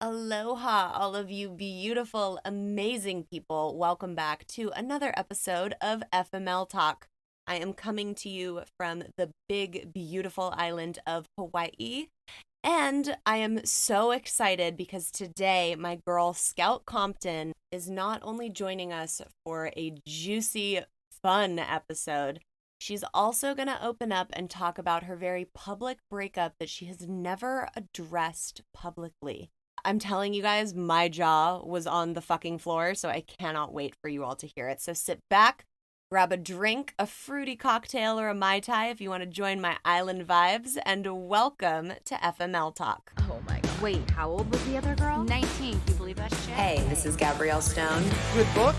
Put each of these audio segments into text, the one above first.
Aloha, all of you beautiful, amazing people. Welcome back to another episode of FML Talk. I am coming to you from the big, beautiful island of Hawaii. And I am so excited because today my girl Scout Compton is not only joining us for a juicy, fun episode, she's also going to open up and talk about her very public breakup that she has never addressed publicly. I'm telling you guys, my jaw was on the fucking floor, so I cannot wait for you all to hear it. So sit back, grab a drink, a fruity cocktail, or a Mai Tai if you want to join my island vibes, and welcome to FML Talk. Oh my god. Wait, how old was the other girl? 19. Can you believe that shit? Hey, this is Gabrielle Stone. Good book?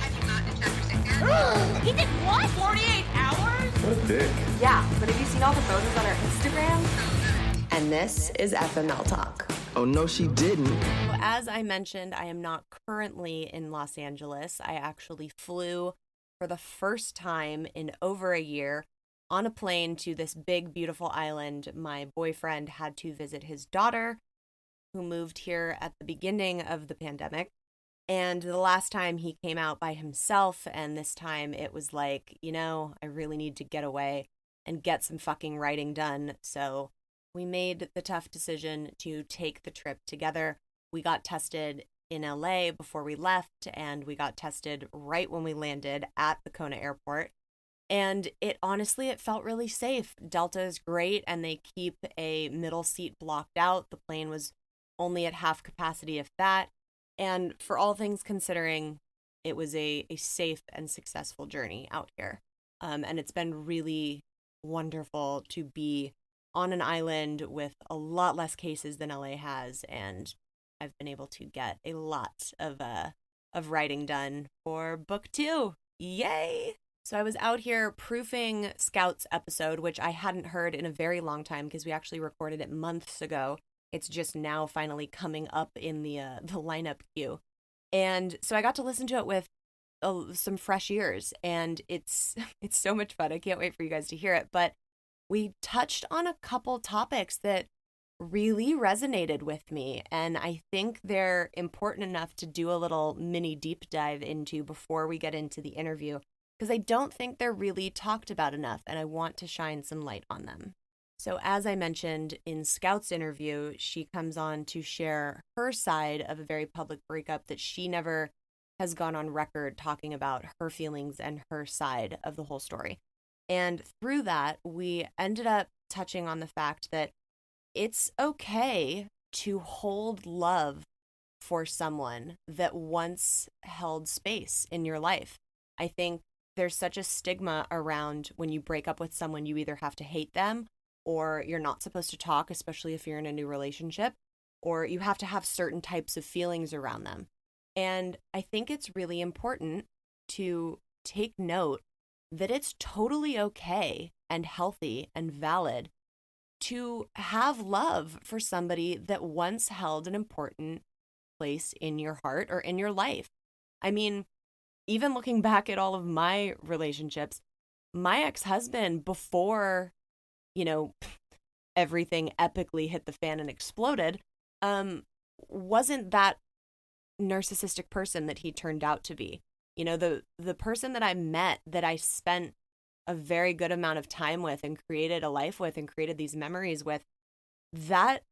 He did what? 48 hours? What a dick. Yeah, but have you seen all the photos on her Instagram? And this is FML Talk. Oh, no, she didn't. As I mentioned, I am not currently in Los Angeles. I actually flew for the first time in over a year on a plane to this big, beautiful island. My boyfriend had to visit his daughter, who moved here at the beginning of the pandemic. And the last time he came out by himself, and this time it was like, I really need to get away and get some fucking writing done. So we made the tough decision to take the trip together. We got tested in LA before we left, and we got tested right when we landed at the Kona airport. And it felt really safe. Delta is great, and they keep a middle seat blocked out. The plane was only at half capacity, if that. And for all things considering, it was a safe and successful journey out here. And it's been really wonderful to be on an island with a lot less cases than LA has, and I've been able to get a lot of writing done for book 2. Yay! So I was out here proofing Scout's episode, which I hadn't heard in a very long time because we actually recorded it months ago. It's just now finally coming up in the lineup queue. And so I got to listen to it with some fresh ears, and it's so much fun. I can't wait for you guys to hear it. But we touched on a couple topics that really resonated with me, and I think they're important enough to do a little mini deep dive into before we get into the interview, because I don't think they're really talked about enough, and I want to shine some light on them. So as I mentioned in Scout's interview, she comes on to share her side of a very public breakup that she never has gone on record talking about her feelings and her side of the whole story. And through that, we ended up touching on the fact that it's okay to hold love for someone that once held space in your life. I think there's such a stigma around when you break up with someone, you either have to hate them or you're not supposed to talk, especially if you're in a new relationship, or you have to have certain types of feelings around them. And I think it's really important to take note that it's totally okay and healthy and valid to have love for somebody that once held an important place in your heart or in your life. I mean, even looking back at all of my relationships, my ex-husband, before, everything epically hit the fan and exploded, wasn't that narcissistic person that he turned out to be. The person that I met, that I spent a very good amount of time with and created a life with and created these memories with, that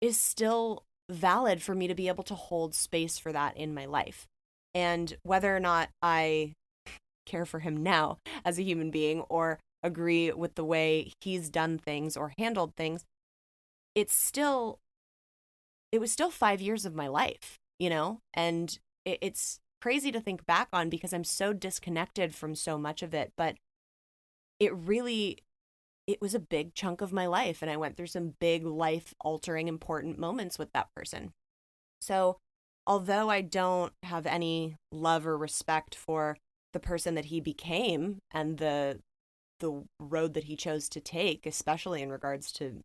is still valid for me to be able to hold space for that in my life. And whether or not I care for him now as a human being or agree with the way he's done things or handled things, it was still 5 years of my life, and it's crazy to think back on because I'm so disconnected from so much of it, but it was a big chunk of my life, and I went through some big life altering important moments with that person. So although I don't have any love or respect for the person that he became and the road that he chose to take, especially in regards to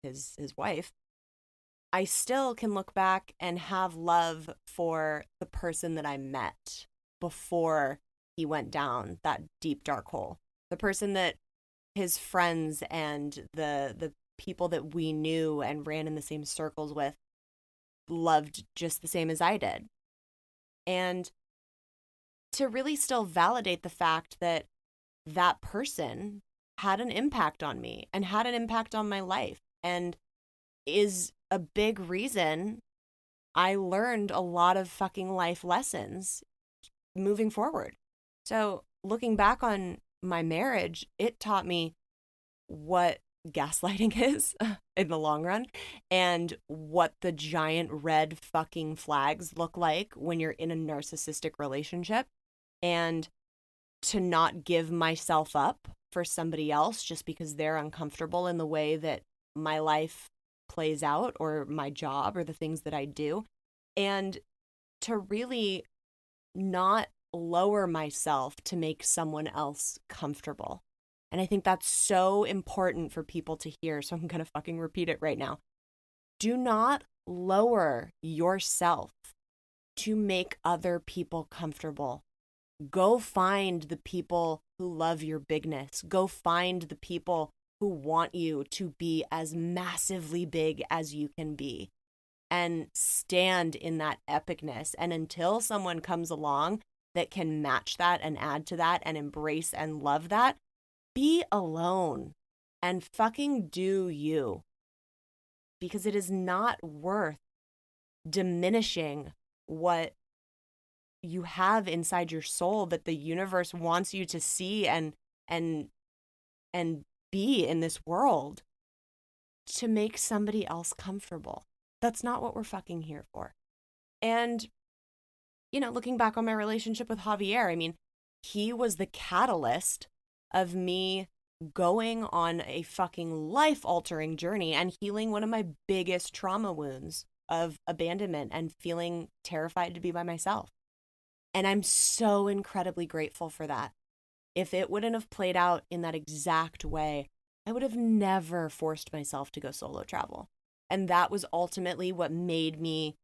his wife, I still can look back and have love for the person that I met before he went down that deep, dark hole. The person that his friends and the people that we knew and ran in the same circles with loved just the same as I did. And to really still validate the fact that that person had an impact on me and had an impact on my life and is a big reason I learned a lot of fucking life lessons moving forward. So, looking back on my marriage, it taught me what gaslighting is in the long run and what the giant red fucking flags look like when you're in a narcissistic relationship, and to not give myself up for somebody else just because they're uncomfortable in the way that my life plays out or my job or the things that I do, and to really not lower myself to make someone else comfortable. And I think that's so important for people to hear. So I'm going to fucking repeat it right now. Do not lower yourself to make other people comfortable. Go find the people who love your bigness. Go find the people who want you to be as massively big as you can be, and stand in that epicness. And until someone comes along that can match that and add to that and embrace and love that, be alone and fucking do you. Because it is not worth diminishing what you have inside your soul that the universe wants you to see and be in this world to make somebody else comfortable. That's not what we're fucking here for. And, you know, looking back on my relationship with Javier, I mean, he was the catalyst of me going on a fucking life-altering journey and healing one of my biggest trauma wounds of abandonment and feeling terrified to be by myself. And I'm so incredibly grateful for that. If it wouldn't have played out in that exact way, I would have never forced myself to go solo travel. And that was ultimately what made me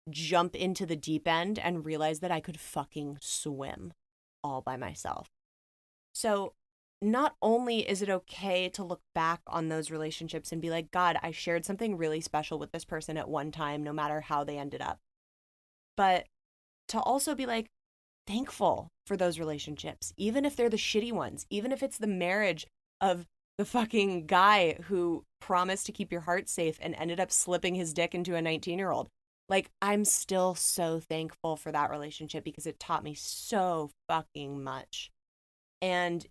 jump into the deep end and realize that I could fucking swim all by myself. So not only is it okay to look back on those relationships and be like, God, I shared something really special with this person at one time, no matter how they ended up, but to also be like, thankful for those relationships, even if they're the shitty ones, even if it's the marriage of the fucking guy who promised to keep your heart safe and ended up slipping his dick into a 19-year-old. Like, I'm still so thankful for that relationship because it taught me so fucking much. And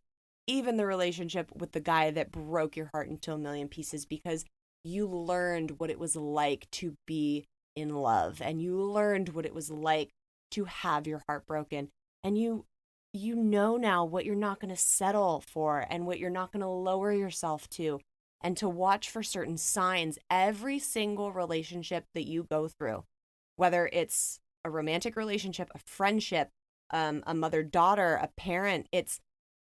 even the relationship with the guy that broke your heart into a million pieces, because you learned what it was like to be in love and you learned what it was like to have your heart broken, and you know now what you're not going to settle for and what you're not going to lower yourself to, and to watch for certain signs. Every single relationship that you go through, whether it's a romantic relationship, a friendship, a mother-daughter, a parent, it's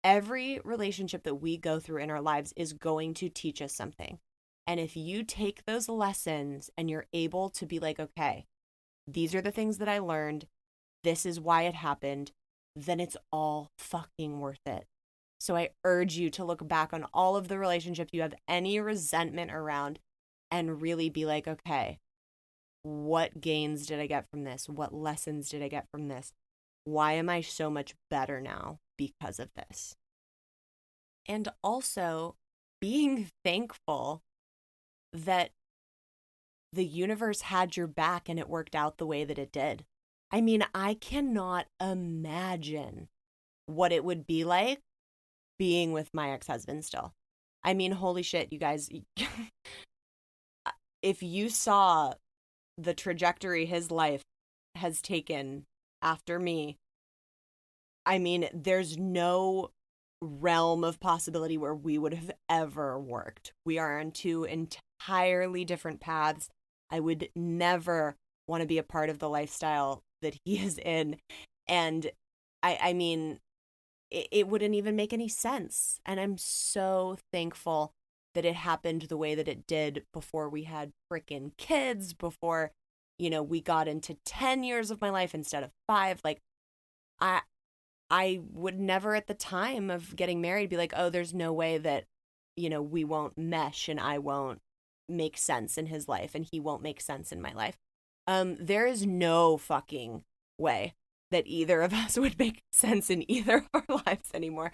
every relationship that we go through in our lives is going to teach us something. And if you take those lessons and you're able to be like, okay, these are the things that I learned, this is why it happened, then it's all fucking worth it. So I urge you to look back on all of the relationships you have any resentment around and really be like, okay, what gains did I get from this? What lessons did I get from this? Why am I so much better now because of this? And also being thankful that the universe had your back and it worked out the way that it did. I mean, I cannot imagine what it would be like being with my ex-husband still. I mean, holy shit, you guys. If you saw the trajectory his life has taken after me, I mean, there's no realm of possibility where we would have ever worked. We are on two entirely different paths. I would never want to be a part of the lifestyle that he is in. And I mean, it wouldn't even make any sense. And I'm so thankful that it happened the way that it did before we had freaking kids, before, you know, we got into 10 years of my life instead of 5. Like, I would never at the time of getting married be like, oh, there's no way that, you know, we won't mesh and I won't make sense in his life and he won't make sense in my life. There is no fucking way that either of us would make sense in either of our lives anymore.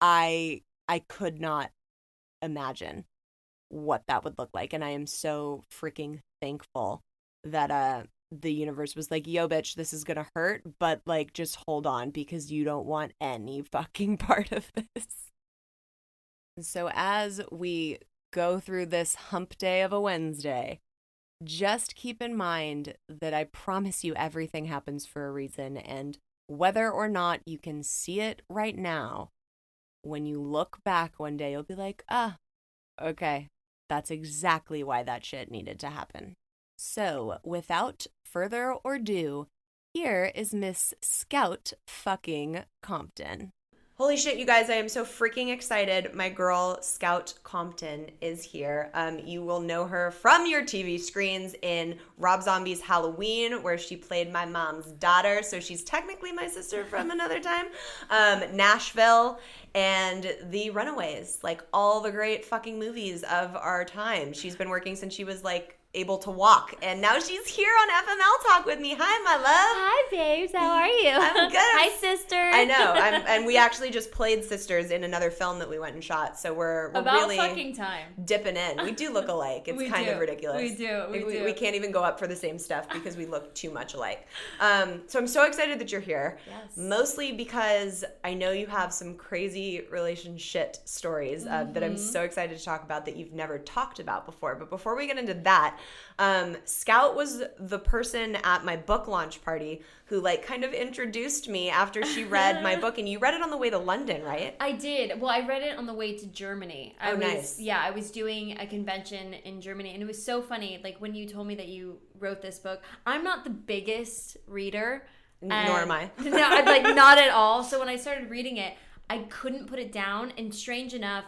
I could not imagine what that would look like, and I am so freaking thankful that the universe was like, yo bitch, this is gonna hurt, but like just hold on because you don't want any fucking part of this. So as we go through this hump day of a Wednesday, just keep in mind that I promise you everything happens for a reason, and whether or not you can see it right now, when you look back one day, you'll be like, okay, that's exactly why that shit needed to happen. So, without further ado, here is Miss Scout fucking Compton. Holy shit, you guys, I am so freaking excited. My girl, Scout Compton, is here. You will know her from your TV screens in Rob Zombie's Halloween, where she played my mom's daughter, so she's technically my sister from another time. Nashville, and The Runaways, like all the great fucking movies of our time. She's been working since she was like able to walk, and now she's here on FML Talk with me. Hi, my love. Hi, babes. How are you? I'm good. Hi, sister. I know. And we actually just played sisters in another film that we went and shot, so we're about really fucking time dipping in. We do look alike. It's kind of ridiculous. We do. We can't even go up for the same stuff because we look too much alike. So I'm so excited that you're here. Yes. Mostly because I know you have some crazy relationship stories that I'm so excited to talk about that you've never talked about before. But before we get into that, Scout was the person at my book launch party who like kind of introduced me after she read my book, and you read it on the way to London, right? I did. Well, I read it on the way to Germany. Nice. Yeah, I was doing a convention in Germany, and it was so funny. Like when you told me that you wrote this book, I'm not the biggest reader. Nor am I. No, I'm like not at all. So when I started reading it, I couldn't put it down, and strange enough,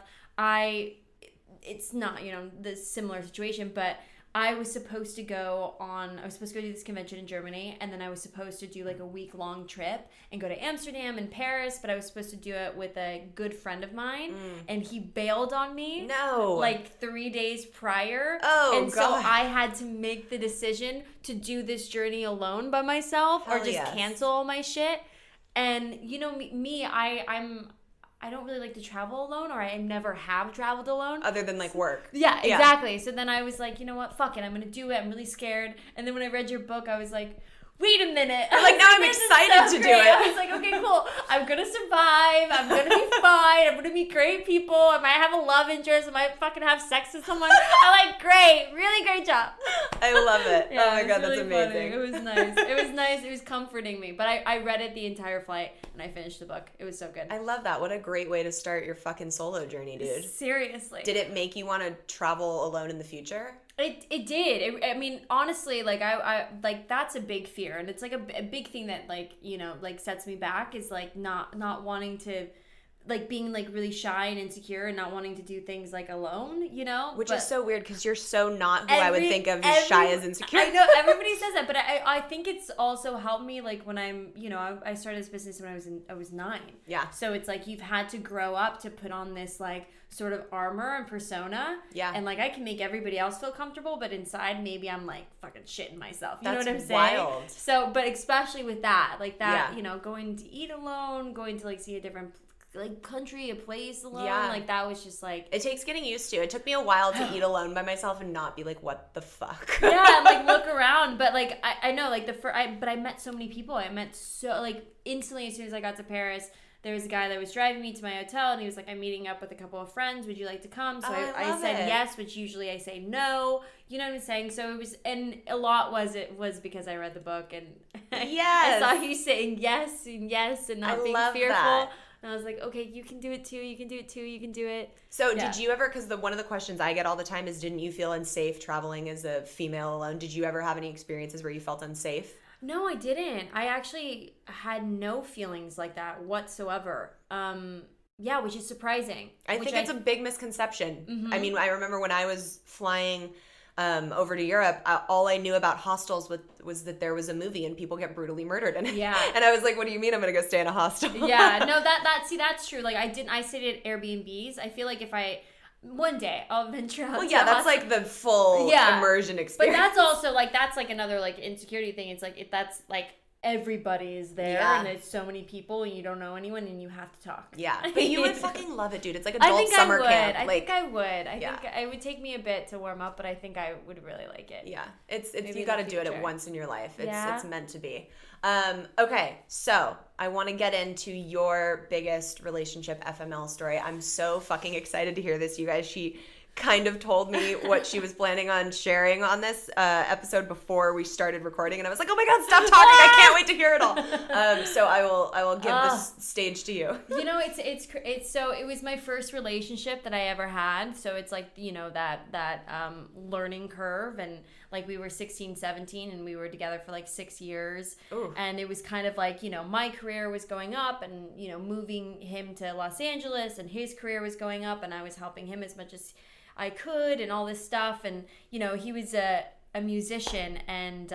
it's not, the similar situation, but I was supposed to go to this convention in Germany, and then I was supposed to do like a week-long trip and go to Amsterdam and Paris, but I was supposed to do it with a good friend of mine, and he bailed on me. No. Like 3 days prior. Oh, and God. so I had to make the decision to do this journey alone by myself. Hell or just yes. cancel all my shit. And you know me, I don't really like to travel alone, or I never have traveled alone. Other than like work. Yeah, exactly. So then I was like, you know what? Fuck it. I'm going to do it. I'm really scared. And then when I read your book, I was like, wait a minute. Like, now I'm excited to do it. I was like, okay, cool. I'm going to survive. I'm going to be fine. I'm going to meet great people. I might have a love interest. I might fucking have sex with someone. I'm like, great. Really great job. I love it. Yeah, oh my God, really that's amazing. Funny. It was nice. It was nice. It was comforting me. But I read it the entire flight, and I finished the book. It was so good. I love that. What a great way to start your fucking solo journey, dude. Seriously. Did it make you want to travel alone in the future? It did. I mean, honestly, like I like that's a big fear, and it's like a big thing that like like sets me back is like not wanting to, like being like really shy and insecure and not wanting to do things like alone, Which is so weird because you're so not who I would think of as shy as insecure. I know everybody says that, but I think it's also helped me like when I'm I started this business when I was 9. Yeah. So it's like you've had to grow up to put on this like sort of armor and persona. Yeah. And like I can make everybody else feel comfortable, but inside maybe I'm like fucking shitting myself. You That's know what I'm wild. saying? So, but especially with that, like that, Yeah. Going to eat alone, going to like see a different like country, a place alone. Yeah. Like that was just like It takes getting used to. It took me a while to eat alone by myself and not be like, what the fuck? yeah, and like look around. But like I know like but I met so many people. I met so like instantly as soon as I got to Paris, there was a guy that was driving me to my hotel, and he was like, I'm meeting up with a couple of friends. Would you like to come? So I said yes, which usually I say no. You know what I'm saying? So it was, and a lot was because I read the book, and Yes. I saw you saying yes and not being fearful. That. And I was like, okay, you can do it too. You can do it too. You can do it. So did you ever, because one of the questions I get all the time is, didn't you feel unsafe traveling as a female alone? Did you ever have any experiences where you felt unsafe? No, I didn't. I actually had no feelings like that whatsoever. Yeah, which is surprising. I think it's a big misconception. Mm-hmm. I mean, I remember when I was flying over to Europe, all I knew about hostels was that there was a movie and people get brutally murdered in it. Yeah. And I was like, what do you mean I'm going to go stay in a hostel? Yeah, no, that's true. Like I stayed at Airbnbs. I feel like if I one day I'll venture out. Well, yeah, that's like the full immersion experience. But that's also like that's like another like insecurity thing. It's like if that's like everybody is there and there's so many people and you don't know anyone and you have to talk. Yeah, but you would fucking love it, dude. It's like adult summer camp. I think I would. I think it would take me a bit to warm up, but I think I would really like it. Yeah, it's you got to do it once in your life. It's meant to be. Okay, so I want to get into your biggest relationship FML story. I'm so fucking excited to hear this, you guys. She kind of told me what she was planning on sharing on this episode before we started recording, and I was like, oh my god, stop talking, I can't wait to hear it all. So I will give this stage to you. You know, it's so it was my first relationship that I ever had, so it's like, you know, that learning curve, and like we were 16, 17 and we were together for like 6 years. Ooh. And it was kind of like, you know, my career was going up and, you know, moving him to Los Angeles, and his career was going up, and I was helping him as much as I could and all this stuff. And, you know, he was a musician, and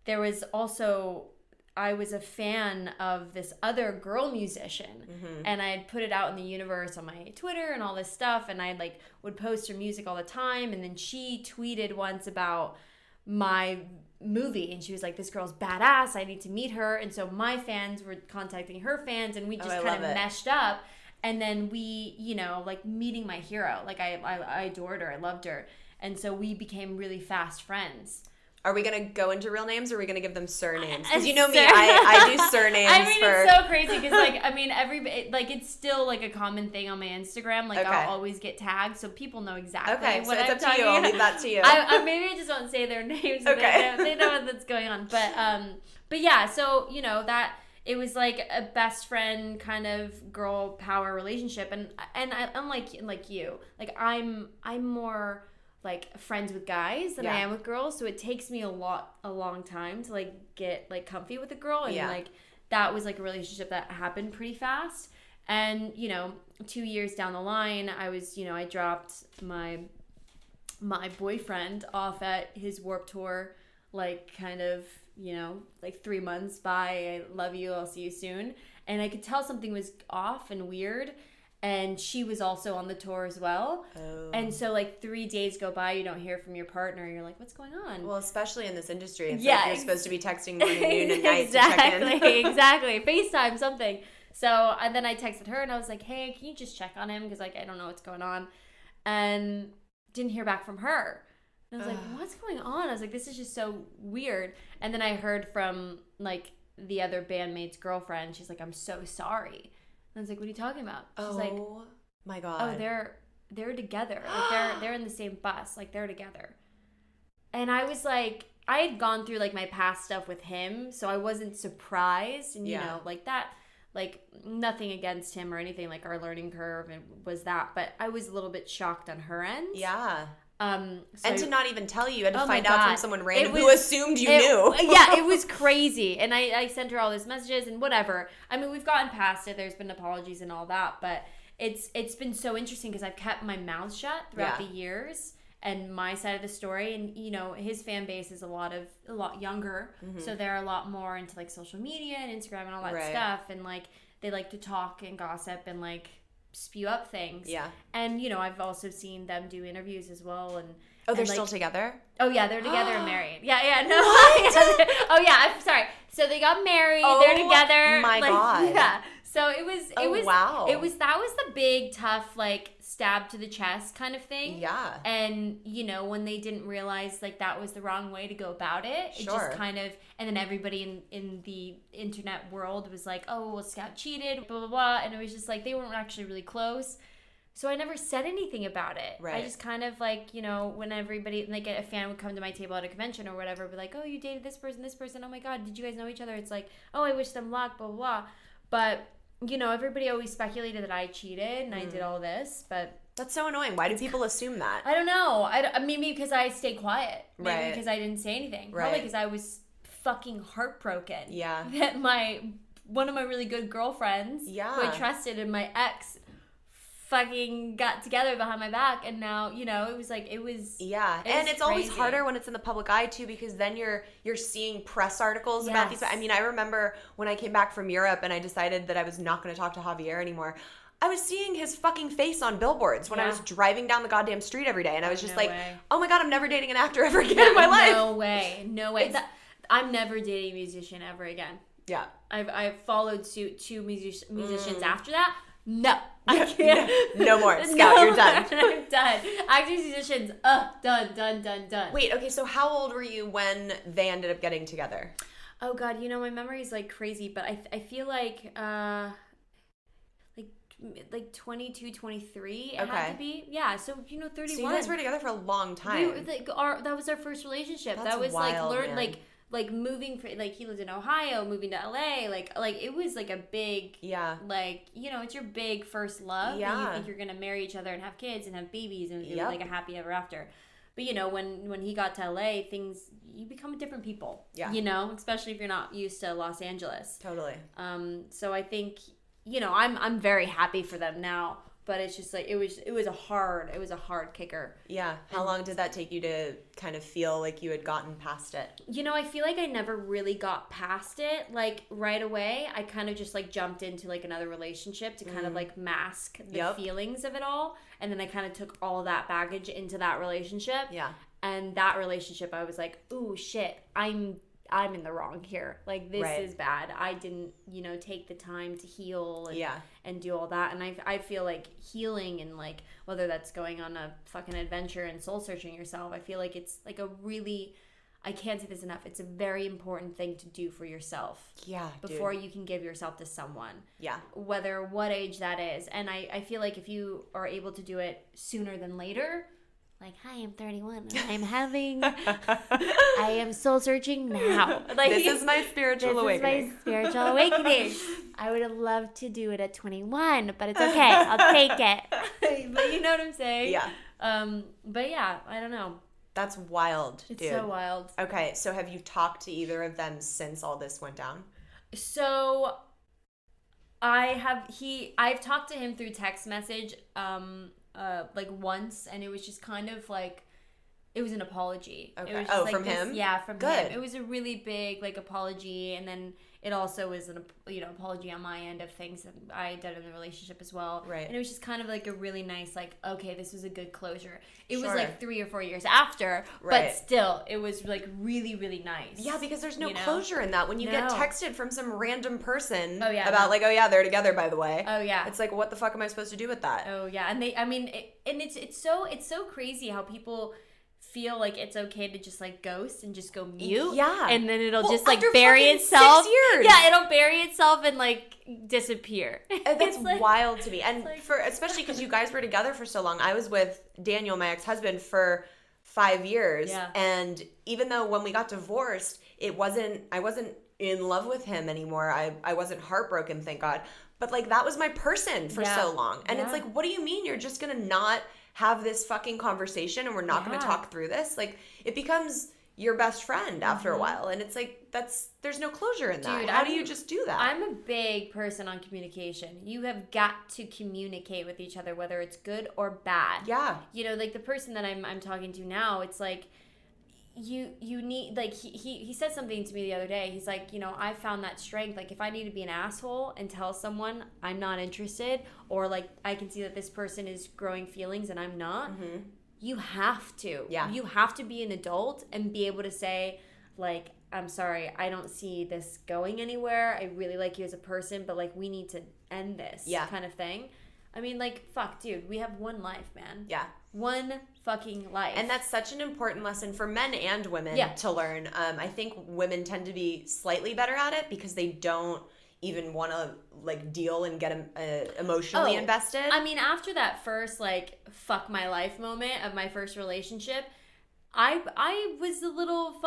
there was also, I was a fan of this other girl musician, and I had put it out in the universe on my Twitter and all this stuff, and I like would post her music all the time. And then she tweeted once about my movie, and she was like, this girl's badass, I need to meet her. And so my fans were contacting her fans, and we just kind of meshed up. And then we, you know, like meeting my hero, like I adored her, I loved her. And so we became really fast friends. Are we going to go into real names, or are we going to give them surnames? Because you know me, I do surnames. I mean, it's so crazy because, like, I mean, it's still, like, a common thing on my Instagram. Like, I'll always get tagged, so people know exactly what I'm talking about. Okay, so it's up to you. I'll leave that to you. Maybe I just won't say their names. Okay. They know what's going on. But yeah, so, you know, that... It was like a best friend kind of girl power relationship, and unlike you, like I'm more like friends with guys than I am with girls, so it takes me a long time to like get like comfy with a girl, and like that was like a relationship that happened pretty fast. And, you know, 2 years down the line, I dropped my boyfriend off at his Warped Tour, like kind of, you know, like 3 months, bye, I love you, I'll see you soon. And I could tell something was off and weird, and she was also on the tour as well. Oh. And so like 3 days go by, you don't hear from your partner, you're like, what's going on? Well, especially in this industry, it's like you're supposed to be texting morning, noon, and night to check in. Exactly, FaceTime, something. So and then I texted her and I was like, hey, can you just check on him, because like I don't know what's going on. And didn't hear back from her. And I was like, what's going on? I was like, this is just so weird. And then I heard from, like, the other bandmate's girlfriend. She's like, I'm so sorry. And I was like, what are you talking about? She's like, oh, my God. Oh, they're together. Like, they're in the same bus. Like, they're together. And I was like, I had gone through, like, my past stuff with him, so I wasn't surprised. And, you know, like, that, like, nothing against him or anything. Like, our learning curve was that. But I was a little bit shocked on her end. Yeah. So and to not even tell you had to find out from someone random who assumed you knew. Yeah, it was crazy. And I sent her all those messages and whatever. I mean, we've gotten past it. There's been apologies and all that. But it's been so interesting because I've kept my mouth shut throughout the years and my side of the story. And, you know, his fan base is a lot younger. Mm-hmm. So they're a lot more into, like, social media and Instagram and all that stuff. And, like, they like to talk and gossip and, like, spew up things. Yeah. And, you know, I've also seen them do interviews as well. And they're still together? Oh, yeah, they're together and married. Yeah, no. Oh, yeah, I'm sorry. So they got married. They're together. My God. Yeah. So it was wow. That was the big, tough, like, stab to the chest kind of thing. Yeah. And, you know, when they didn't realize, like, that was the wrong way to go about it, it just kind of, and then everybody in the internet world was like, oh, well, Scout cheated, blah, blah, blah. And it was just like, they weren't actually really close. So I never said anything about it. Right. I just kind of, like, you know, when everybody, like, a fan would come to my table at a convention or whatever, be like, oh, you dated this person, oh my God, did you guys know each other? It's like, oh, I wish them luck, blah, blah, blah. But, you know, everybody always speculated that I cheated and I did all this, but... That's so annoying. Why do people assume that? I don't know. Maybe because I stayed quiet. Maybe because I didn't say anything. Right. Probably because I was fucking heartbroken. Yeah. That one of my really good girlfriends who I trusted and my ex fucking got together behind my back, and now, you know, it was and it's always harder when it's in the public eye too, because then you're seeing press articles about these. I mean, I remember when I came back from Europe and I decided that I was not going to talk to Javier anymore, I was seeing his fucking face on billboards when I was driving down the goddamn street every day, and I was just oh my God, I'm never dating an actor ever again in my life. No way. I'm never dating a musician ever again. Yeah. I've followed suit two musicians after that. No, I can't. No more. Scout, you're done. I'm done. Actors, musicians, done. Wait, okay, so how old were you when they ended up getting together? Oh God, you know, my memory is like crazy, but I feel like 22, 23 it had to be. Yeah, so 31. So you guys were together for a long time. That was our first relationship. That's that was wild, man. Like moving for he lived in Ohio, moving to LA, like it was like a big it's your big first love. Yeah. And you think you're gonna marry each other and have kids and have babies and do like a happy ever after. But when he got to LA, you become different people. Yeah. Especially if you're not used to Los Angeles. Totally. So I think I'm very happy for them now. But it's just like it was a hard kicker. Yeah. How long did that take you to kind of feel like you had gotten past it? I feel like I never really got past it like right away. I kind of just like jumped into like another relationship to kind of like mask the feelings of it all. And then I kind of took all that baggage into that relationship. Yeah. And that relationship, I was like, ooh, shit, I'm in the wrong here. Like, this is bad. I didn't, take the time to heal and do all that. And I feel like healing and, like, whether that's going on a fucking adventure and soul-searching yourself, I feel like it's, like, a really, I can't say this enough, it's a very important thing to do for yourself. Yeah, before you can give yourself to someone. Yeah. Whether what age that is. And I feel like if you are able to do it sooner than later... Like, hi, I'm 31 and I am soul searching now. Like, this is my spiritual awakening. I would have loved to do it at 21, but it's okay. I'll take it. But you know what I'm saying? Yeah. But yeah, I don't know. That's wild, dude. It's so wild. Okay, so have you talked to either of them since all this went down? So I've talked to him through text message, like once, and it was just kind of like it was an apology. Okay. It was just like from him? Yeah, from him. It was a really big like apology, and then it also was an apology on my end of things that I did in the relationship as well. Right. And it was just kind of like a really nice like, okay, this was a good closure. It was like 3 or 4 years after, but still, it was like really, really nice. Yeah, because there's no closure in that. When you get texted from some random person about like, oh yeah, they're together by the way. Oh yeah. It's like, what the fuck am I supposed to do with that? Oh yeah, and it's so crazy how people feel like it's okay to just like ghost and just go mute. Yeah. And then it'll just like bury itself. 6 years. Yeah, it'll bury itself and like disappear. And that's like, wild to me. And like, especially because you guys were together for so long. I was with Daniel, my ex-husband, for 5 years. Yeah. And even though when we got divorced, I wasn't in love with him anymore. I wasn't heartbroken, thank God. But like that was my person for so long. And it's like, what do you mean you're just gonna not have this fucking conversation and we're not going to talk through this? Like, it becomes your best friend after a while, and it's like there's no closure in that. Dude, how do you just do that? I'm a big person on communication. You have got to communicate with each other, whether it's good or bad. Yeah. Like the person that I'm talking to now, it's like you need, like, he said something to me the other day. He's like, I found that strength. Like, if I need to be an asshole and tell someone I'm not interested, or like I can see that this person is growing feelings and I'm not, you have to. Yeah. You have to be an adult and be able to say, like, I'm sorry, I don't see this going anywhere. I really like you as a person, but like we need to end this kind of thing. I mean, like, fuck, dude, we have one life, man. Yeah. One fucking life. And that's such an important lesson for men and women to learn. I think women tend to be slightly better at it because they don't even want to, like, deal and get emotionally invested. I mean, after that first, like, fuck my life moment of my first relationship, I was a little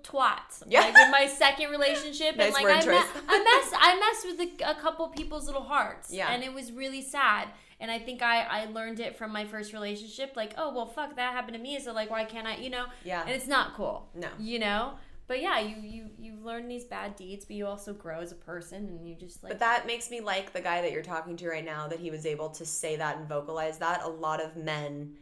twat. Yeah. Like, with my second relationship. Nice and, like, word choice. I messed with a couple people's little hearts. Yeah. And it was really sad. And I think I learned it from my first relationship. Like, oh, well, fuck, that happened to me. So, like, why can't I, Yeah. And it's not cool. No. But, yeah, you learn these bad deeds, but you also grow as a person, and you just, like... But that makes me like the guy that you're talking to right now, that he was able to say that and vocalize that. A lot of men,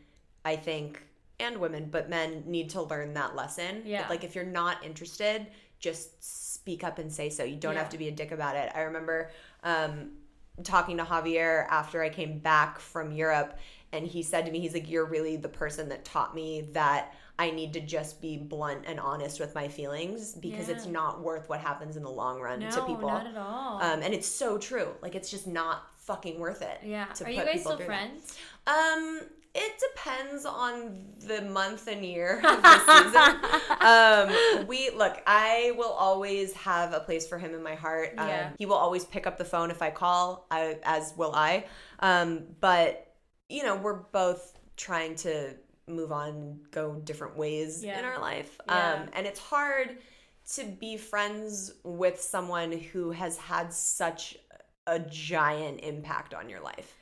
I think, and women, but men need to learn that lesson. Yeah. That, like, if you're not interested, just speak up and say so. You don't have to be a dick about it. I remember... talking to Javier after I came back from Europe, and he said to me, he's like, you're really the person that taught me that I need to just be blunt and honest with my feelings, because it's not worth what happens in the long run to people. No, not at all. And it's so true. Like, it's just not fucking worth it. Yeah. To Are put you guys people still friends? It depends on the month and year of the season. I will always have a place for him in my heart. He will always pick up the phone if I call, as will I. But, you know, we're both trying to move on and go different ways in our life. And it's hard to be friends with someone who has had such a giant impact on your life.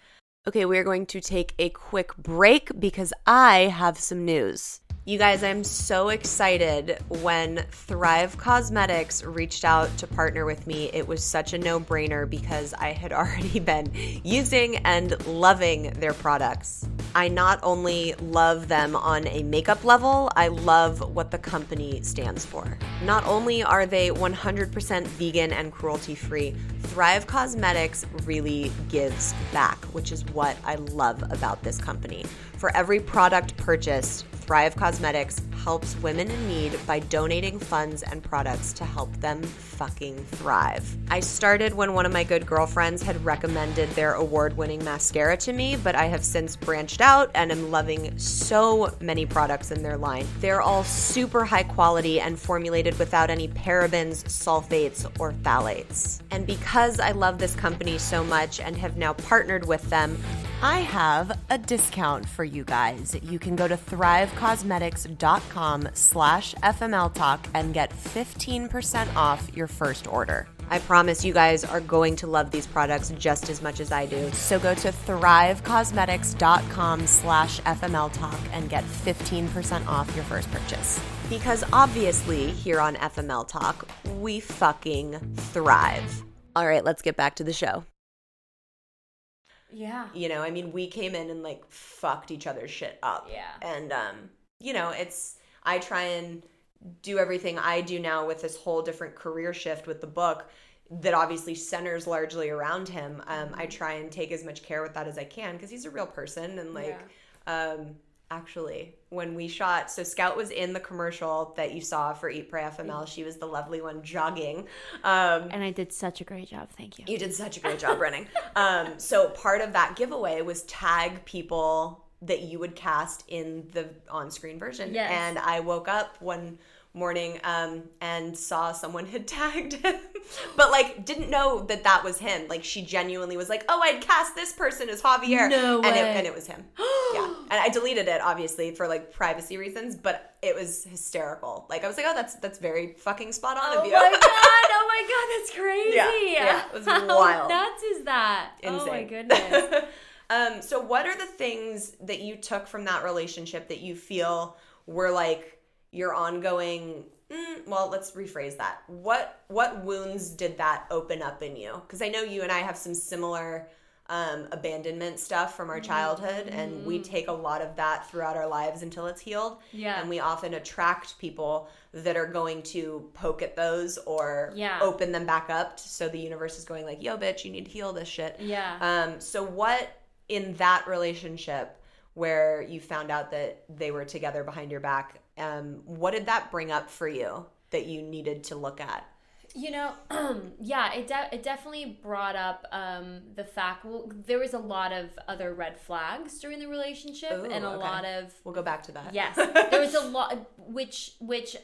Okay, we are going to take a quick break because I have some news. You guys, I'm so excited when Thrive Cosmetics reached out to partner with me. It was such a no-brainer because I had already been using and loving their products. I not only love them on a makeup level, I love what the company stands for. Not only are they 100% vegan and cruelty-free, Thrive Cosmetics really gives back, which is what I love about this company. For every product purchased, Thrive Cosmetics helps women in need by donating funds and products to help them fucking thrive. I started when one of my good girlfriends had recommended their award-winning mascara to me, but I have since branched out and am loving so many products in their line. They're all super high quality and formulated without any parabens, sulfates, or phthalates. And because I love this company so much and have now partnered with them, I have a discount for you guys. You can go to thrivecosmetics.com/FML Talk and get 15% off your first order. I promise you guys are going to love these products just as much as I do. So go to thrivecosmetics.com/FML Talk and get 15% off your first purchase. Because obviously here on FML Talk, we fucking thrive. All right, let's get back to the show. Yeah. You know, I mean, we came in and like fucked each other's shit up. Yeah. And, you know, I try and do everything I do now with this whole different career shift with the book that obviously centers largely around him. I try and take as much care with that as I can because he's a real person. And like, actually, when we shot, so Scout was in the commercial that you saw for Eat, Pray, FML. She was the lovely one jogging. And I did such a great job. Thank you. You did such a great job running. So part of that giveaway was tag people that you would cast in the on-screen version. Yes. And I woke up one morning and saw someone had tagged him, but like didn't know that was him. Like she genuinely was like, oh, I'd cast this person as Javier. No way. And it was him. Yeah. And I deleted it obviously for like privacy reasons, but it was hysterical. Like I was like, oh, that's very fucking spot on of you. Oh my god, that's crazy. Yeah, it was wild. How nuts is that? Insane. Oh my goodness. So what are the things that you took from that relationship that you feel were like your ongoing, well, let's rephrase that. What wounds did that open up in you? Because I know you and I have some similar abandonment stuff from our childhood, and we take a lot of that throughout our lives until it's healed. Yeah. And we often attract people that are going to poke at those or open them back up. So the universe is going like, yo, bitch, you need to heal this shit. Yeah. So what in that relationship where you found out that they were together behind your back, what did that bring up for you that you needed to look at? You know, it definitely brought up the fact, well, there was a lot of other red flags during the relationship. Ooh, and a lot of... We'll go back to that. Yes. There was a lot, which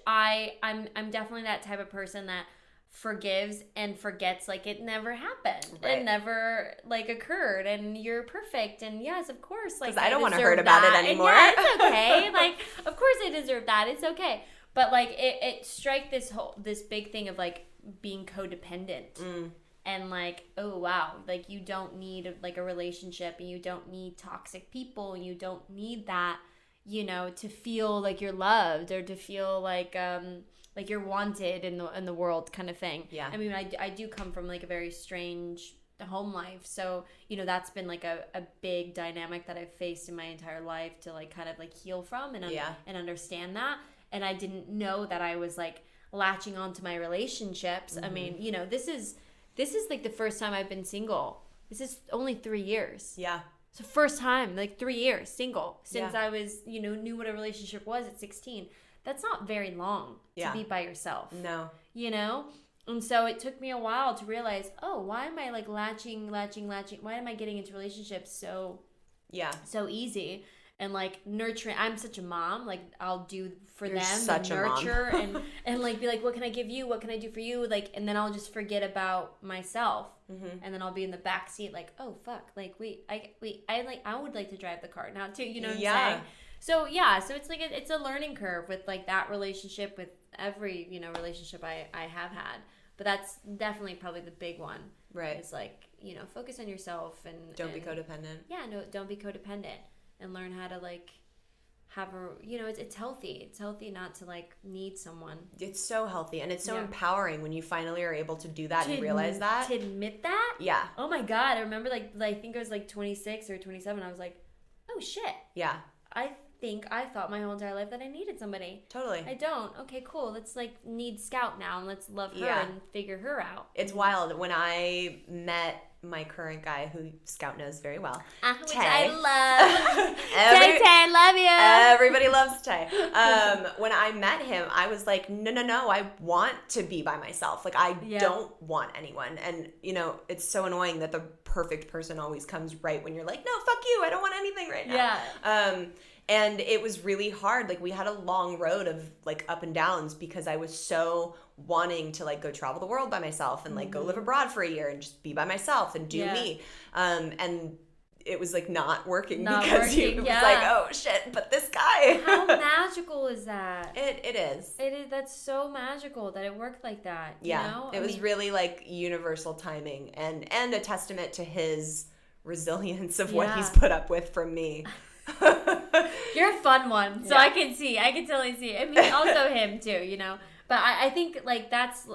I'm definitely that type of person that forgives and forgets like it never happened. Right. It never like occurred and you're perfect and yes, of course, like I don't want to deserve heard about that. it anymore. And yeah, it's okay. Like of course I deserve that. It's okay. But like it strike this big thing of like being codependent. And like, oh wow, like you don't need like a relationship and you don't need toxic people and you don't need that, you know, to feel like you're loved or to feel like you're wanted in the world kind of thing. Yeah. I mean, I do come from like a very strange home life. So, you know, that's been like a big dynamic that I've faced in my entire life to like kind of like heal from and understand that. And I didn't know that I was like latching onto my relationships. I mean, you know, this is like the first time I've been single this is only 3 years. Yeah. It's the first time, like 3 years, single, since Yeah. I was, knew what a relationship was at 16. That's not very long to be by yourself. No. And so it took me a while to realize, oh, why am I like latching? Why am I getting into relationships so easy? And like nurturing, I'm such a mom. Like I'll do for You're them such and a nurture and like be like, what can I give you? What can I do for you? Like, and then I'll just forget about myself, and then I'll be in the back seat like, oh fuck, like I would like to drive the car now too. You know what I'm saying? So so it's like it's a learning curve with like that relationship, with every relationship I have had. But that's definitely probably the big one. Right. It's like focus on yourself and don't be codependent. Yeah, no, don't be codependent. And learn how to like have a it's healthy. It's healthy not to like need someone. It's so healthy and it's so empowering when you finally are able to do that and realize that. To admit that? Yeah. Oh my God. I remember like I think I was like 26 or 27. I was like, oh shit. Yeah. I thought my whole entire life that I needed somebody. Totally. I don't. Okay, cool. Let's like need Scout now and let's love her and figure her out. It's wild. When I met my current guy, who Scout knows very well, Which Tay. I love. Tay, I love you. Everybody loves Tay. When I met him, I was like, no, I want to be by myself. Like, I don't want anyone. And, it's so annoying that the perfect person always comes right when you're like, no, fuck you. I don't want anything right now. Yeah. And it was really hard. Like, we had a long road of, like, up and downs because I was so wanting to, like, go travel the world by myself and, like, go live abroad for a year and just be by myself and do me. And it was, like, not working because he was like, oh, shit, but this guy. How magical is that? It is. It is. That's so magical that it worked like that. Yeah. It was really, like, universal timing and a testament to his resilience of what he's put up with from me. You're a fun one, so I can totally see. I mean, also him too, But I think like that's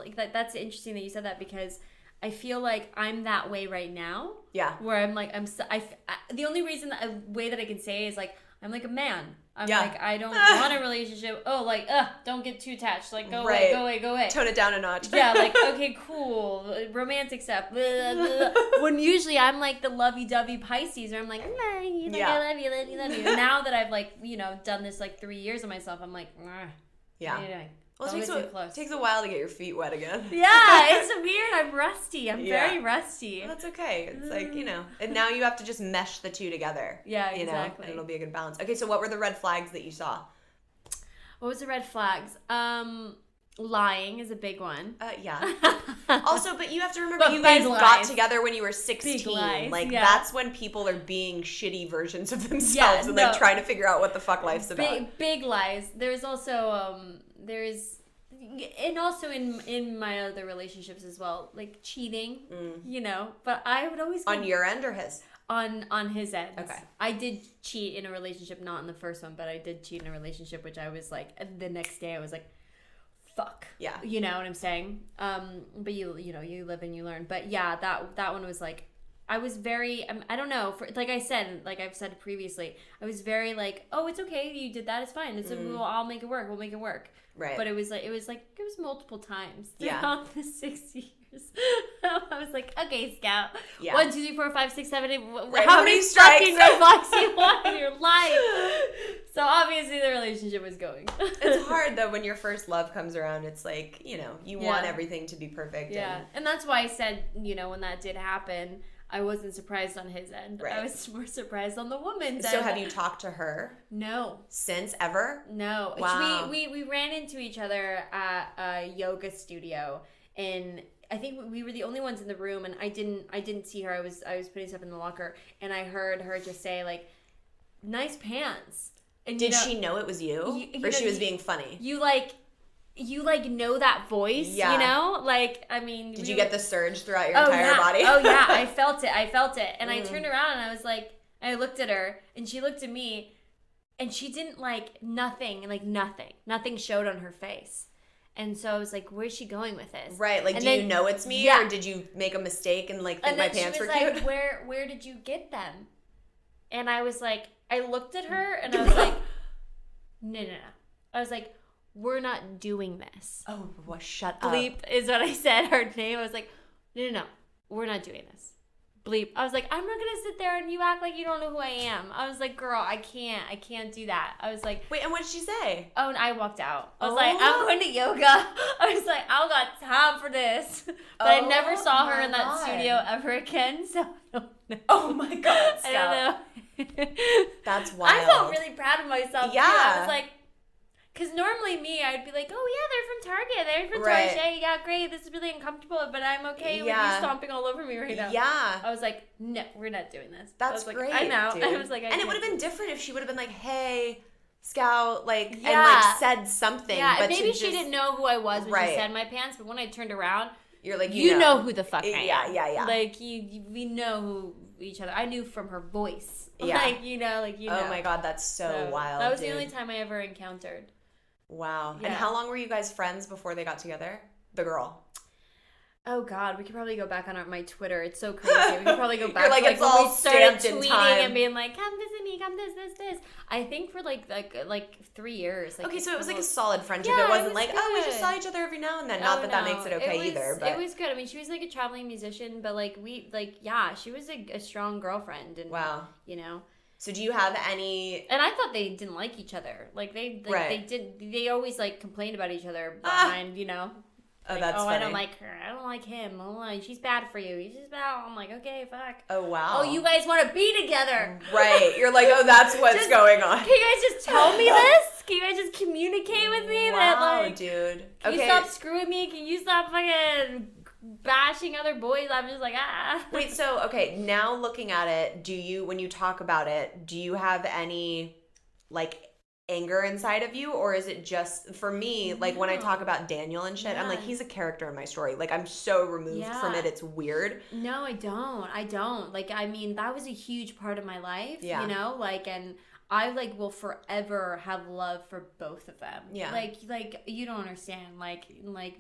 interesting that you said that because I feel like I'm that way right now. Yeah. Where I'm like the only way that I can say is like I'm like a man. I'm like I don't want a relationship. Oh, like don't get too attached. Like go away, go away, go away. Tone it down a notch. Yeah, like okay, cool, romantic stuff. Blah, blah, blah. When usually I'm like the lovey-dovey Pisces, or I'm like, nah, I love you, love you, love you. And now that I've like done this like 3 years of myself, I'm like, yeah. What are you doing? Well, it takes a while to get your feet wet again. Yeah, it's weird. I'm rusty. I'm very rusty. Well, that's okay. It's like, and now you have to just mesh the two together. Yeah, exactly. And it'll be a good balance. Okay, so what were the red flags that you saw? What was the red flags? Lying is a big one. Yeah. Also, but you have to remember you guys got together when you were 16. Like, that's when people are being shitty versions of themselves and like trying to figure out what the fuck life's about. Big lies. There's also and also in my other relationships as well, like cheating, but I would always on your end or his? On his end. Okay. I did cheat in a relationship, not in the first one, but I did cheat in a relationship, which I was like, the next day I was like, fuck. Yeah. You know what I'm saying? But you live and you learn. But yeah, that one was like, I was very, I don't know, like I said, like I've said previously, I was very like, oh, it's okay, you did that, it's fine. It's I'll make it work. We'll make it work. Right. But it was multiple times throughout the 6 years. I was like, okay, Scout. Yeah. 1, 2, 3, 4, 5, 6, 7, 8. Right. How many fucking red flags do you want in your life? So obviously the relationship was going. It's hard though when your first love comes around. It's like, you want everything to be perfect. Yeah. And that's why I said, when that did happen, I wasn't surprised on his end. Right. I was more surprised on the woman's end. So have you talked to her? No. Since ever? No. Wow. We ran into each other at a yoga studio, and I think we were the only ones in the room, and I didn't see her. I was putting stuff in the locker, and I heard her just say like, "Nice pants." And did she know it was you or she was being funny? You know that voice, Like, I mean... Did you get the surge throughout your entire body? Oh, yeah. I felt it. And I turned around and I was like... I looked at her and she looked at me and she didn't nothing. Nothing showed on her face. And so I was like, where's she going with this? Right. Like, do you know it's me or did you make a mistake and think my pants were cute? Where did you get them? And I was like... I looked at her and I was like... No. I was like... We're not doing this. Oh, well, shut up. Bleep is what I said, her name. I was like, no. We're not doing this. bleep. I was like, I'm not gonna sit there and you act like you don't know who I am. I was like, girl, I can't do that. I was like, wait, and what did she say? oh, and I walked out. I was like, I'm going to yoga. I was like, I don't got time for this. But I never saw her in that studio ever again, so I don't know. Oh my God, Scout. I don't know. That's wild. I felt really proud of myself, yeah. too. I was like, because normally me, I'd be like, oh, yeah, they're from Target. They're from Target. Yeah, great. This is really uncomfortable, but I'm okay with you stomping all over me right now. Yeah. I was like, no, we're not doing this. That's great, great, I'm out. dude. I was like, and it would have been different if she would have been like, hey, Scout, like, and Yeah. like said something. Yeah, but and maybe to she just, didn't know who I was when Right. she said my pants, but when I turned around, you're like, you know who the fuck I am. Yeah. Like, we know who each other. I knew from her voice. Yeah. Like, you know. Oh my God, that's so wild. That was dude. the only time I ever encountered. Wow. Yeah. And how long were you guys friends before they got together? The girl. Oh God, we could probably go back on my Twitter. It's so crazy. We could probably go back You're like, to it's when all we started stamped in tweeting time. and being like, come visit me, come this. I think for like 3 years. Like, Okay, so it was like a solid friendship. Yeah, it wasn't it was like, oh, we just good. saw each other every now and then. Not that makes it okay either. But it was good. I mean, she was like a traveling musician, but she was a strong girlfriend. And, wow. you know. So do you have any? And I thought they didn't like each other. Like Right. they always like complained about each other behind, you know. Oh, Like, that's oh, funny. I don't like her. I don't like him. Oh, she's bad for you. He's just bad. I'm like, okay, fuck. Oh wow. Oh, you guys want to be together. Right. You're like, oh, that's what's Just- going on. Can you guys just tell me this? Can you guys just communicate with me that, Wow, like, dude. can Okay. you stop screwing me? Can you stop fucking bashing other boys? I'm just like, ah. Wait, so okay, now looking at it, when you talk about it, do you have any like anger inside of you, or is it just for me, like when I talk about Daniel and shit, I'm like, he's a character in my story. Like I'm so removed from it, it's weird. No, I don't. Like, I mean, that was a huge part of my life, Yeah. you know? Like, and I, like, will forever have love for both of them. Yeah. Like you don't understand. Like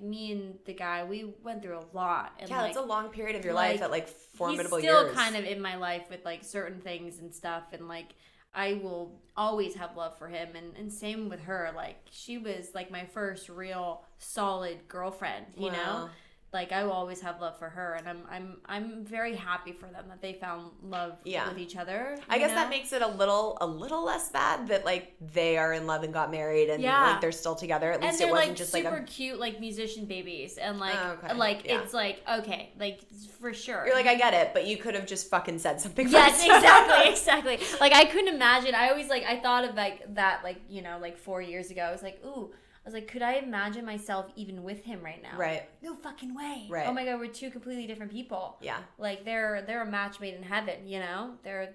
me and the guy, we went through a lot. And Yeah, like, that's a long period of your life at like formidable he's still years. kind of in my life with, like, certain things and stuff. And, like, I will always have love for him. And same with her. Like, she was, like, my first real solid girlfriend, you know? Like, I will always have love for her, and I'm very happy for them that they found love with each other. I guess that makes it a little less bad that like they are in love and got married and like they're still together. At least it wasn't like just super like cute like musician babies, and like it's like okay, like for sure. You're like, I get it, but you could have just fucking said something. Yes, first. exactly. Like I couldn't imagine. I always like I thought of like that like you know like 4 years ago. I was like, ooh. I was like, could I imagine myself even with him right now? Right. No fucking way. Right. Oh my God, we're two completely different people. Yeah. Like they're a match made in heaven, you know? They're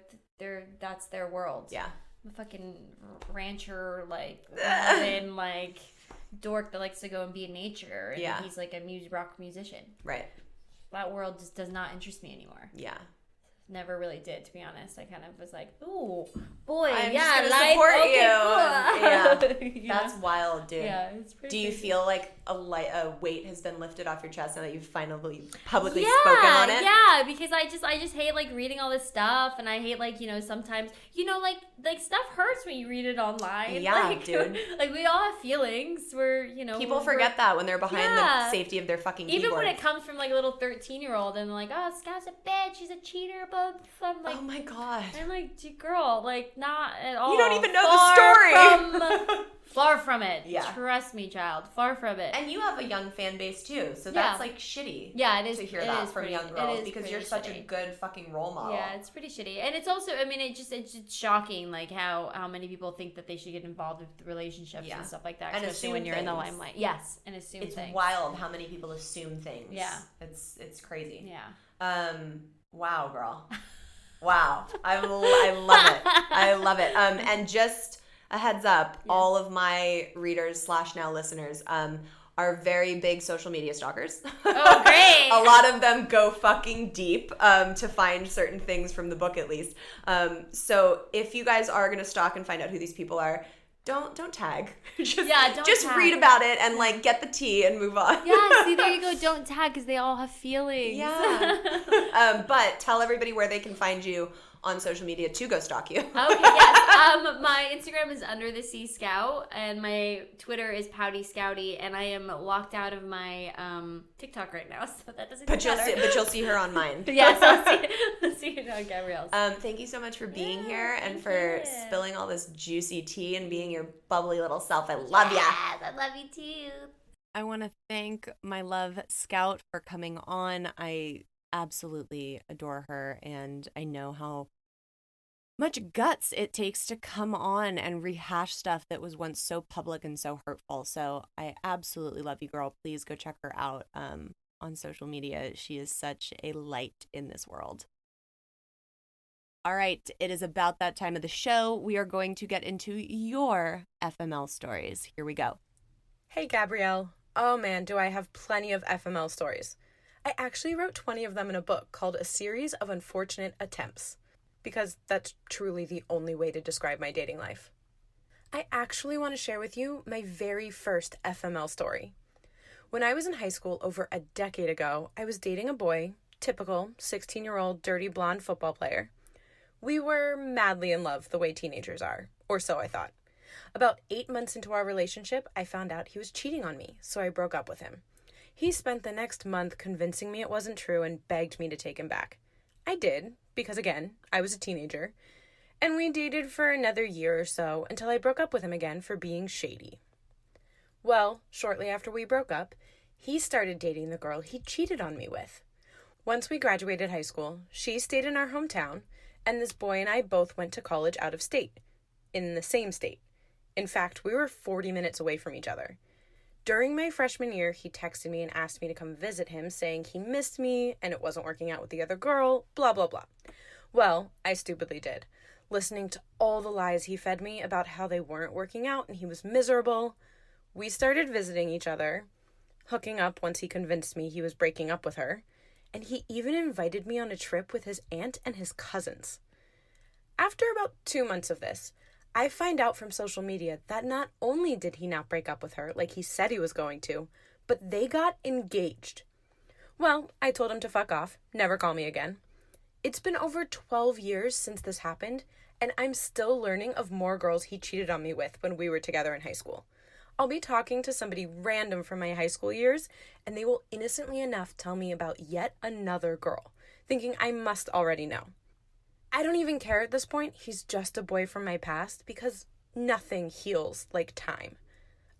that's their world. Yeah. I'm a fucking rancher, like urban, like dork that likes to go and be in nature. And he's like a rock musician. Right. That world just does not interest me anymore. Yeah. Never really did, to be honest. I kind of was like, ooh, boy, I'm yeah, just life, support okay, you. cool. Yeah. That's wild, dude. Yeah, it's pretty Do you crazy. feel like a weight has been lifted off your chest now that you've finally publicly spoken on it? Yeah, because I just hate like reading all this stuff, and I hate like sometimes like stuff hurts when you read it online. Yeah, like, dude. Like we all have feelings. People forget that when they're behind the safety of their fucking keyboard. Even when it comes from like a little 13-year-old and like, oh, Scout's a bitch, she's a cheater, but I'm like, oh my God. I'm like, girl, like not at all. You don't even know the story. Far from it. Yeah. Trust me, child. Far from it. And you have a young fan base too, so that's like shitty. Yeah, it is to hear it that is from pretty, young girls because you're pretty such a shitty. good fucking role model. Yeah, it's pretty shitty, and it's also, I mean, it's just shocking, like how many people think that they should get involved with relationships and stuff like that, and especially when you're in the limelight. Yes, and assume it's things. wild how many people assume things. Yeah, it's crazy. Yeah. Wow, girl. Wow, I love it. I love it. And just a heads up, all of my readers / now listeners are very big social media stalkers. Oh, great. A lot of them go fucking deep to find certain things from the book, at least. So if you guys are gonna stalk and find out who these people are, don't tag. Just tag. read about it and like get the tea and move on. Yeah, see, there you go. Don't tag because they all have feelings. Yeah. But tell everybody where they can find you on social media to go stalk you. Okay, yes. My Instagram is Under the Sea Scout, and my Twitter is Pouty Scouty, and I am locked out of my TikTok right now, so that doesn't matter. But you'll see her on mine. Yes, I'll see it on Gabrielle's. Thank you so much for being here and for spilling all this juicy tea and being your bubbly little self. I love ya. Yes, I love you too. I want to thank my love Scout for coming on. I absolutely adore her, and I know how much guts it takes to come on and rehash stuff that was once so public and so hurtful. So I absolutely love you, girl. Please go check her out on social media. She is such a light in this world. All right, it is about that time of the show. We are going to get into your FML stories. Here we go. Hey, Gabrielle. Oh man, do I have plenty of FML stories. I actually wrote 20 of them in a book called A Series of Unfortunate Attempts, because that's truly the only way to describe my dating life. I actually want to share with you my very first FML story. When I was in high school over a decade ago, I was dating a boy, typical 16-year-old dirty blonde football player. We were madly in love the way teenagers are, or so I thought. About 8 months into our relationship, I found out he was cheating on me, so I broke up with him. He spent the next month convincing me it wasn't true and begged me to take him back. I did, because again, I was a teenager, and we dated for another year or so until I broke up with him again for being shady. Well, shortly after we broke up, he started dating the girl he cheated on me with. Once we graduated high school, she stayed in our hometown, and this boy and I both went to college out of state, in the same state. In fact, we were 40 minutes away from each other. During my freshman year, he texted me and asked me to come visit him, saying he missed me and it wasn't working out with the other girl, blah, blah, blah. Well, I stupidly did, listening to all the lies he fed me about how they weren't working out and he was miserable. We started visiting each other, hooking up once he convinced me he was breaking up with her, and he even invited me on a trip with his aunt and his cousins. After about 2 months of this, I find out from social media that not only did he not break up with her like he said he was going to, but they got engaged. Well, I told him to fuck off, never call me again. It's been over 12 years since this happened, and I'm still learning of more girls he cheated on me with when we were together in high school. I'll be talking to somebody random from my high school years, and they will innocently enough tell me about yet another girl, thinking I must already know. I don't even care at this point. He's just a boy from my past because nothing heals like time.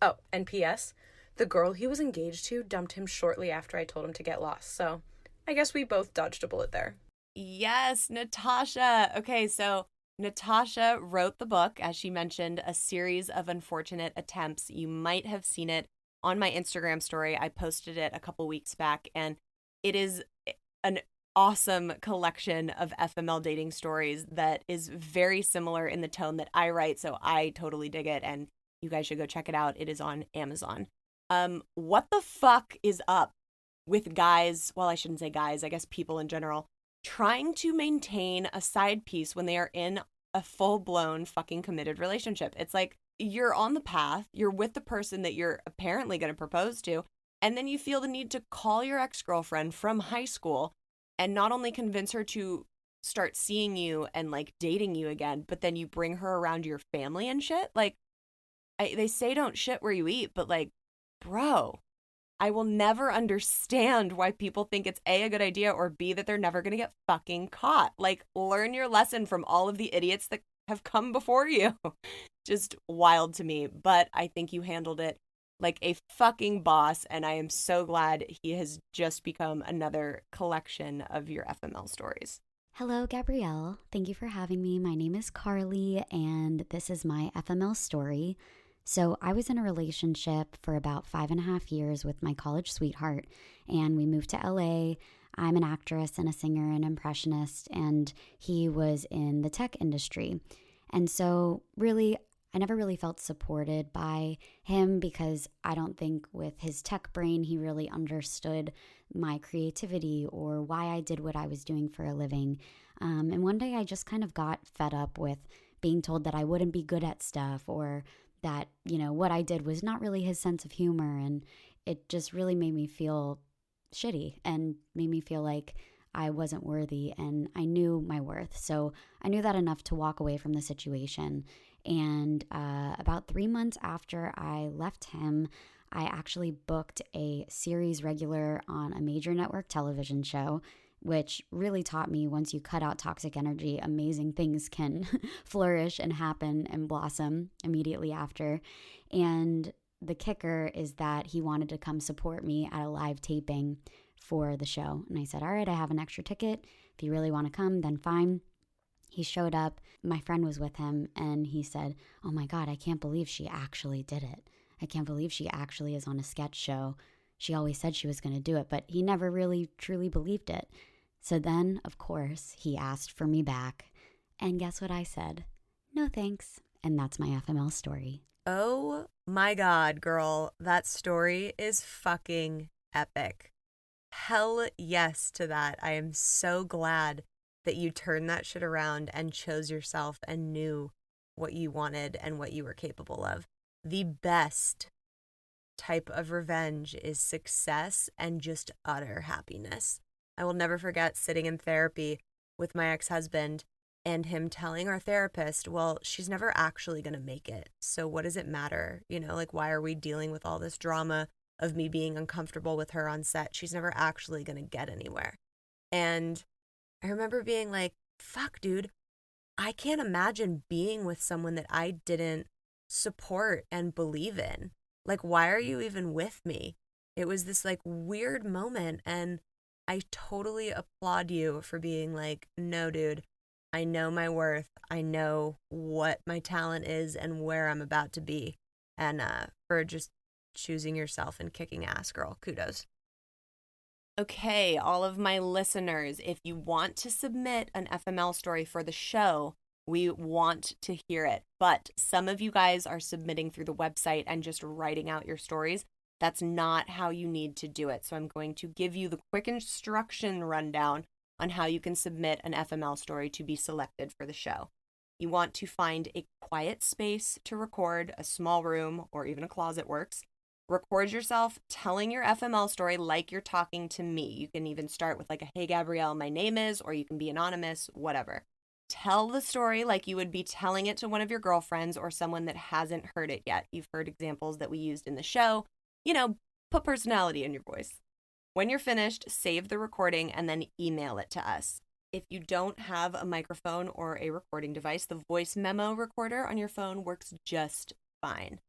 Oh, and P.S., the girl he was engaged to dumped him shortly after I told him to get lost. So I guess we both dodged a bullet there. Yes, Natasha. Okay, so Natasha wrote the book, as she mentioned, A Series of Unfortunate Attempts. You might have seen it on my Instagram story. I posted it a couple weeks back, and it is an awesome collection of FML dating stories that is very similar in the tone that I write, so I totally dig it, and you guys should go check it out. It is on Amazon. What the fuck is up with guys, well, I shouldn't say guys, I guess people in general, trying to maintain a side piece when they are in a full-blown fucking committed relationship? It's like, you're on the path, you're with the person that you're apparently going to propose to, and then you feel the need to call your ex-girlfriend from high school and not only convince her to start seeing you and like dating you again, but then you bring her around your family and shit. Like, they say don't shit where you eat, but like, bro, I will never understand why people think it's A, a good idea, or B, that they're never going to get fucking caught. Like, learn your lesson from all of the idiots that have come before you. Just wild to me. But I think you handled it like a fucking boss, and I am so glad he has just become another collection of your FML stories. Hello, Gabrielle. Thank you for having me. My name is Carly, and this is my FML story. So I was in a relationship for about 5.5 years with my college sweetheart, and we moved to LA. I'm an actress and a singer and impressionist, and he was in the tech industry. And so really, I never really felt supported by him because I don't think with his tech brain, he really understood my creativity or why I did what I was doing for a living. And one day I just kind of got fed up with being told that I wouldn't be good at stuff, or that, you know, what I did was not really his sense of humor. And it just really made me feel shitty and made me feel like I wasn't worthy, and I knew my worth. So I knew that enough to walk away from the situation. And about 3 months after I left him, I actually booked a series regular on a major network television show, which really taught me once you cut out toxic energy, amazing things can flourish and happen and blossom immediately after. And the kicker is that he wanted to come support me at a live taping for the show. And I said, all right, I have an extra ticket. If you really want to come, then fine. He showed up. My friend was with him, and he said, oh my God, I can't believe she actually did it. I can't believe she actually is on a sketch show. She always said she was going to do it, but he never really truly believed it. So then, of course, he asked for me back. And guess what I said? No thanks. And that's my FML story. Oh my God, girl. That story is fucking epic. Hell yes to that. I am so glad that you turned that shit around and chose yourself and knew what you wanted and what you were capable of. The best type of revenge is success and just utter happiness. I will never forget sitting in therapy with my ex-husband and him telling our therapist, well, she's never actually going to make it. So what does it matter? You know, like, why are we dealing with all this drama of me being uncomfortable with her on set? She's never actually going to get anywhere. And I remember being like, fuck, dude, I can't imagine being with someone that I didn't support and believe in. Like, why are you even with me? It was this like weird moment. And I totally applaud you for being like, no, dude, I know my worth. I know what my talent is and where I'm about to be. And for just choosing yourself and kicking ass, girl. Kudos. Okay, all of my listeners, if you want to submit an FML story for the show, we want to hear it. But some of you guys are submitting through the website and just writing out your stories. That's not how you need to do it. So I'm going to give you the quick instruction rundown on how you can submit an FML story to be selected for the show. You want to find a quiet space to record. A small room or even a closet works. Record yourself telling your FML story like you're talking to me. You can even start with like a, hey, Gabrielle, my name is, or you can be anonymous, whatever. Tell the story like you would be telling it to one of your girlfriends or someone that hasn't heard it yet. You've heard examples that we used in the show. You know, put personality in your voice. When you're finished, save the recording and then email it to us. If you don't have a microphone or a recording device, the voice memo recorder on your phone works just fine.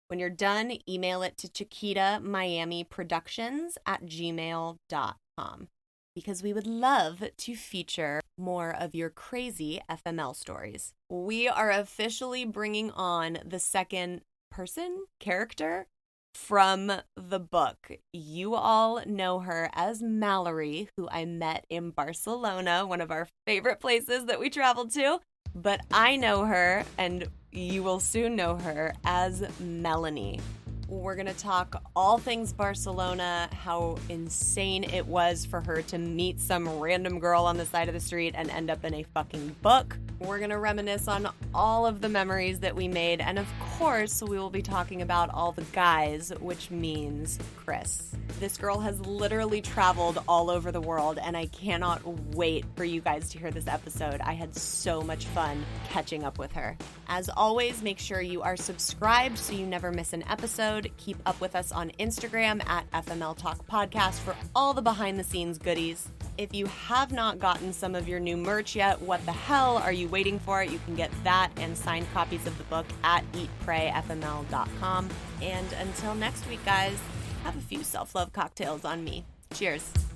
When you're done, email it to chiquitamiamiproductions@gmail.com because we would love to feature more of your crazy FML stories. We are officially bringing on the second person character from the book. You all know her as Mallory, who I met in Barcelona, one of our favorite places that we traveled to. But I know her, and you will soon know her, as Melanie. We're going to talk all things Barcelona, how insane it was for her to meet some random girl on the side of the street and end up in a fucking book. We're going to reminisce on all of the memories that we made. And of course, we will be talking about all the guys, which means Chris. This girl has literally traveled all over the world, and I cannot wait for you guys to hear this episode. I had so much fun catching up with her. As always, make sure you are subscribed so you never miss an episode. Keep up with us on Instagram at FML Talk Podcast for all the behind-the-scenes goodies. If you have not gotten some of your new merch yet, what the hell are you waiting for? You can get that and signed copies of the book at eatprayfml.com. And until next week, guys, have a few self-love cocktails on me. Cheers.